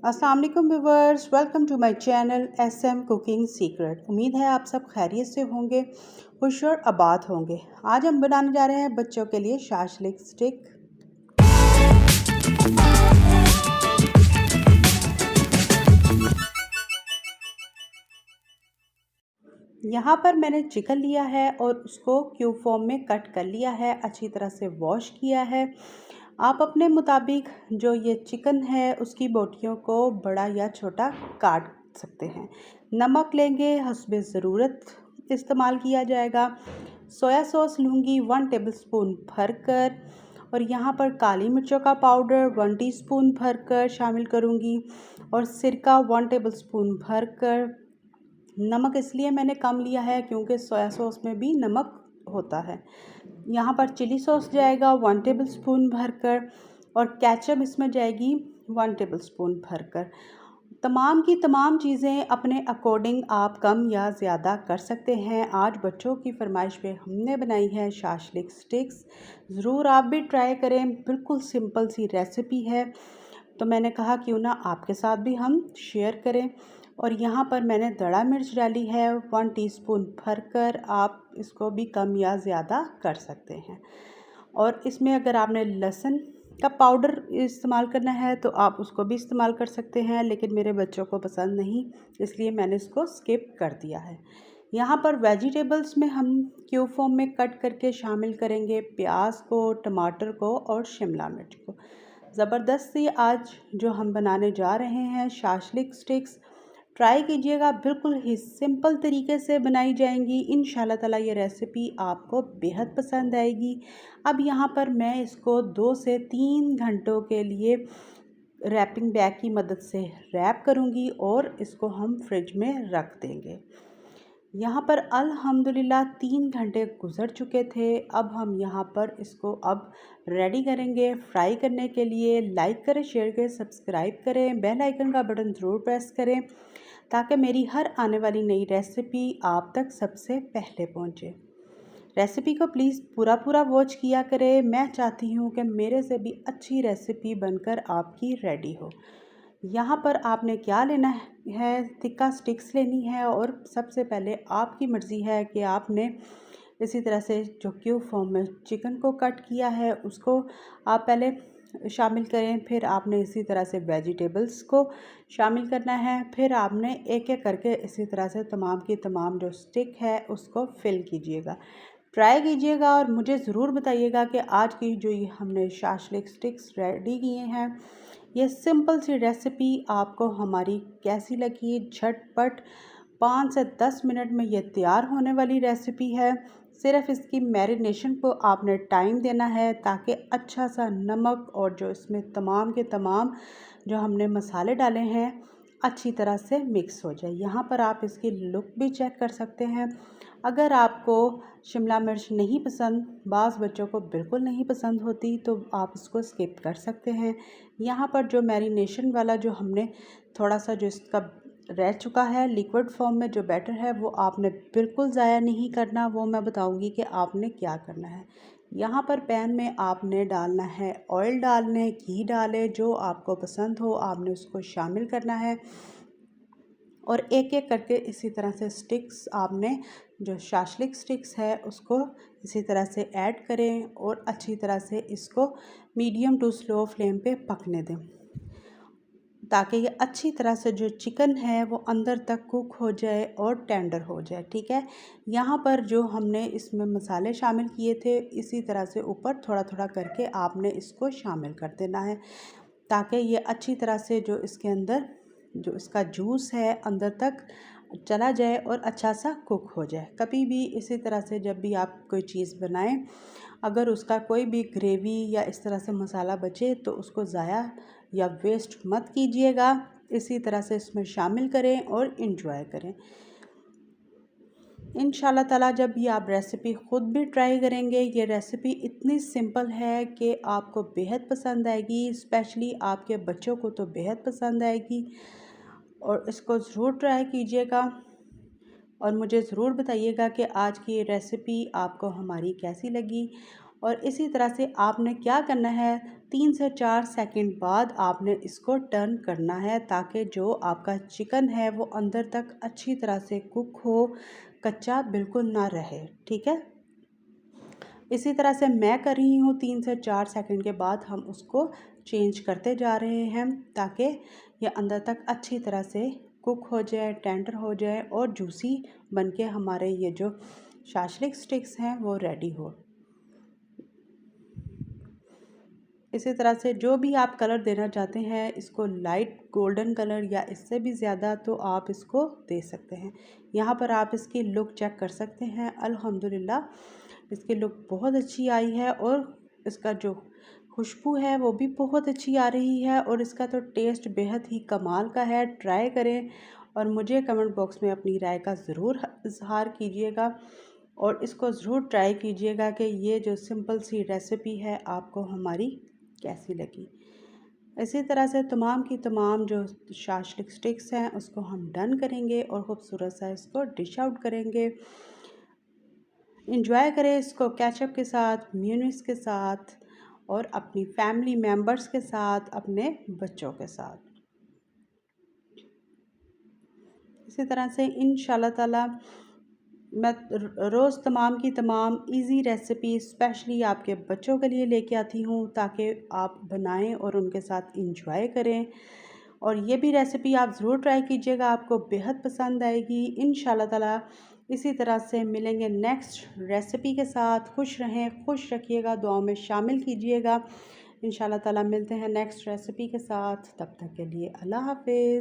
अस्सलाम वालेकुम viewers, welcome to my channel SM cooking secret. उम्मीद है आप सब खैरियत से होंगे, खुश और आबाद होंगे। आज हम बनाने जा रहे हैं बच्चों के लिए शाशलिक स्टिक। यहाँ पर मैंने चिकन लिया है और उसको क्यूब फॉर्म में कट कर लिया है, अच्छी तरह से वॉश किया है। आप अपने मुताबिक जो ये चिकन है उसकी बोटियों को बड़ा या छोटा काट सकते हैं। नमक लेंगे, हस्बे ज़रूरत इस्तेमाल किया जाएगा। सोया सॉस लूँगी 1 टेबलस्पून भरकर, और यहाँ पर काली मिर्चों का पाउडर 1 टीस्पून भरकर शामिल करूँगी, और सिरका 1 टेबलस्पून भरकर। नमक इसलिए मैंने कम लिया है क्योंकि सोया सॉस में भी नमक होता है। यहाँ पर चिली सॉस जाएगा 1 टेबलस्पून भरकर, और केचप इसमें जाएगी 1 टेबलस्पून भरकर। तमाम की तमाम चीज़ें अपने अकॉर्डिंग आप कम या ज़्यादा कर सकते हैं। आज बच्चों की फरमाइश पे हमने बनाई है शाशलिक स्टिक्स। ज़रूर आप भी ट्राई करें, बिल्कुल सिंपल सी रेसिपी है, तो मैंने कहा क्यों ना आपके साथ भी हम शेयर करें। और यहाँ पर मैंने दड़ा मिर्च डाली है 1 टीस्पून भरकर, आप इसको भी कम या ज़्यादा कर सकते हैं। और इसमें अगर आपने लहसुन का पाउडर इस्तेमाल करना है तो आप उसको भी इस्तेमाल कर सकते हैं, लेकिन मेरे बच्चों को पसंद नहीं, इसलिए मैंने इसको स्किप कर दिया है। यहाँ पर वेजिटेबल्स में हम क्यूब फॉर्म में कट करके शामिल करेंगे प्याज को, टमाटर को और शिमला मिर्च को। ज़बरदस्त सी आज जो हम बनाने जा रहे हैं शाशलिक स्टिक्स, ट्राई कीजिएगा, बिल्कुल ही सिंपल तरीके से बनाई जाएंगी। इंशाल्लाह ताला ये रेसिपी आपको बेहद पसंद आएगी। अब यहाँ पर मैं इसको 2 से 3 घंटों के लिए रैपिंग बैग की मदद से रैप करूँगी और इसको हम फ्रिज में रख देंगे। यहाँ पर अल्हम्दुलिल्लाह 3 घंटे गुज़र चुके थे। अब हम यहाँ पर इसको अब रेडी करेंगे फ्राई करने के लिए। लाइक करें, शेयर करें, सब्सक्राइब करें, बेल आइकन का बटन ज़रूर प्रेस करें ताकि मेरी हर आने वाली नई रेसिपी आप तक सबसे पहले पहुँचे। रेसिपी को प्लीज़ पूरा वॉच किया करें। मैं चाहती हूँ कि मेरे से भी अच्छी रेसिपी बनकर आपकी रेडी हो। यहाँ पर आपने क्या लेना है, तिक्का स्टिक्स लेनी है, और सबसे पहले आपकी मर्ज़ी है कि आपने इसी तरह से जो क्यूब फॉर्म में चिकन को कट किया है उसको आप पहले शामिल करें, फिर आपने इसी तरह से वेजिटेबल्स को शामिल करना है, फिर आपने एक एक करके इसी तरह से तमाम की तमाम जो स्टिक है उसको फिल कीजिएगा। ट्राई कीजिएगा और मुझे ज़रूर बताइएगा कि आज की जो ये हमने शाशलिक स्टिक्स रेडी किए हैं, ये सिंपल सी रेसिपी आपको हमारी कैसी लगी। झटपट 5 से 10 मिनट में ये तैयार होने वाली रेसिपी है। सिर्फ इसकी मैरिनेशन को आपने टाइम देना है ताकि अच्छा सा नमक और जो इसमें तमाम के तमाम जो हमने मसाले डाले हैं अच्छी तरह से मिक्स हो जाए। यहाँ पर आप इसकी लुक भी चेक कर सकते हैं। अगर आपको शिमला मिर्च नहीं पसंद, बाज़ बच्चों को बिल्कुल नहीं पसंद होती, तो आप इसको स्किप कर सकते हैं। यहाँ पर जो मैरिनेशन वाला जो हमने थोड़ा सा जो इसका रह चुका है लिक्विड फॉर्म में जो बैटर है, वो आपने बिल्कुल ज़ाया नहीं करना। वो मैं बताऊंगी कि आपने क्या करना है। यहाँ पर पैन में आपने डालना है ऑयल, डालने घी डालें, जो आपको पसंद हो आपने उसको शामिल करना है, और एक एक करके इसी तरह से स्टिक्स आपने जो शाशलिक स्टिक्स है उसको इसी तरह से ऐड करें और अच्छी तरह से इसको मीडियम टू स्लो फ्लेम पे पकने दें ताकि ये अच्छी तरह से जो चिकन है वो अंदर तक कुक हो जाए और टेंडर हो जाए। ठीक है, यहाँ पर जो हमने इसमें मसाले शामिल किए थे इसी तरह से ऊपर थोड़ा थोड़ा करके आपने इसको शामिल कर देना है ताकि ये अच्छी तरह से जो इसके अंदर जो इसका जूस है अंदर तक चला जाए और अच्छा सा कुक हो जाए। कभी भी इसी तरह से जब भी आप कोई चीज़ बनाएं, अगर उसका कोई भी ग्रेवी या इस तरह से मसाला बचे तो उसको ज़ाया या वेस्ट मत कीजिएगा। इसी तरह से इसमें शामिल करें और इन्जॉय करें। इंशाल्लाह ताला जब ये आप रेसिपी ख़ुद भी ट्राई करेंगे, ये रेसिपी इतनी सिंपल है कि आपको बेहद पसंद आएगी, स्पेशली आपके बच्चों को तो बेहद पसंद आएगी। और इसको ज़रूर ट्राई कीजिएगा और मुझे ज़रूर बताइएगा कि आज की रेसिपी आपको हमारी कैसी लगी। और इसी तरह से आपने क्या करना है, 3 से 4 सेकंड बाद आपने इसको टर्न करना है ताकि जो आपका चिकन है वो अंदर तक अच्छी तरह से कुक हो, कच्चा बिल्कुल ना रहे। ठीक है, इसी तरह से मैं कर रही हूँ। 3 से 4 सेकंड के बाद हम उसको चेंज करते जा रहे हैं ताकि ये अंदर तक अच्छी तरह से कुक हो जाए, टेंडर हो जाए और जूसी बनके हमारे ये जो शाशलिक स्टिक्स हैं वो रेडी हो। इसी तरह से जो भी आप कलर देना चाहते हैं, इसको लाइट गोल्डन कलर या इससे भी ज़्यादा तो आप इसको दे सकते हैं। यहाँ पर आप इसकी लुक चेक कर सकते हैं। अल्हम्दुलिल्लाह इसकी लुक बहुत अच्छी आई है और इसका जो खुशबू है वो भी बहुत अच्छी आ रही है और इसका तो टेस्ट बेहद ही कमाल का है। ट्राई करें और मुझे कमेंट बॉक्स में अपनी राय का ज़रूर इज़हार कीजिएगा और इसको ज़रूर ट्राई कीजिएगा कि ये जो सिंपल सी रेसिपी है आपको हमारी कैसी लगी। इसी तरह से तमाम की तमाम जो शाशलिक स्टिक्स हैं उसको हम डन करेंगे और ख़ूबसूरत सा इसको डिश आउट करेंगे। इंजॉय करें इसको केचप के साथ, मेयोनीज के साथ और अपनी फैमिली मेम्बर्स के साथ, अपने बच्चों के साथ। इसी तरह से इंशाल्लाह ताला मैं रोज़ तमाम की तमाम इजी रेसिपी स्पेशली आपके बच्चों के लिए लेके आती हूँ ताकि आप बनाएं और उनके साथ इंजॉय करें। और ये भी रेसिपी आप ज़रूर ट्राई कीजिएगा, आपको बेहद पसंद आएगी इंशाल्लाह ताला। इसी तरह से मिलेंगे नेक्स्ट रेसिपी के साथ। खुश रहें, खुश रखिएगा, दुआओं में शामिल कीजिएगा। इंशाल्लाह ताला मिलते हैं नेक्स्ट रेसिपी के साथ। तब तक के लिए अल्लाह हाफ़िज़।